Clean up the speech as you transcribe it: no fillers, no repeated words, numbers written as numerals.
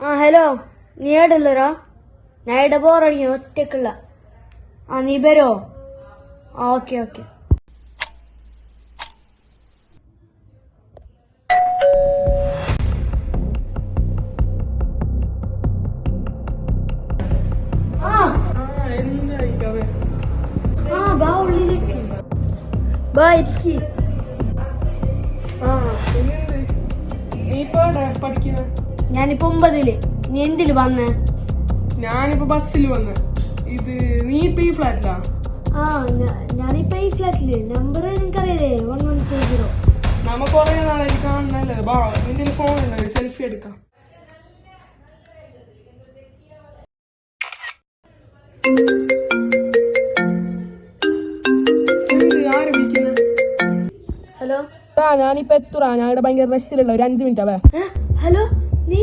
hello നീ ഏടല്ലറാ ഞാൻ ഇവിടെ ബോറടിക്കുന്നു ഒറ്റക്കുള്ള നീ വരോ ഓക്കെ ഓക്കെ ബാ ഉള്ളിലേക്ക് ബാ ഇരിക്കി ഞാനിപ്പോ 9 നീ എന്തില് വന്നേ ഞാനിപ്പോ ബസ്സിൽ വന്ന് ഇത് നീ ഇപ്പൊ ഈ ഫ്ലാറ്റിലാ ഞാനിപ്പോ ഈ ഫ്ലാറ്റില് നമ്പർ നിനക്കറിയാലേ 1120 നമ്മ കൊറേ നാളായിട്ട് കാണുന്നല്ലേ ബാ നിന്റെ ഫോൺ ഉണ്ടോ സെൽഫി എടുക്കാം ആര് വിളിക്കുന്നത് ഹലോ ഞാനിപ്പോ എത്തുറാ ഞാൻ ഇവിടെ ഭയങ്കര റഷിലുള്ള ഒരു 5 മിനിറ്റ് അവേ ഹലോ നീ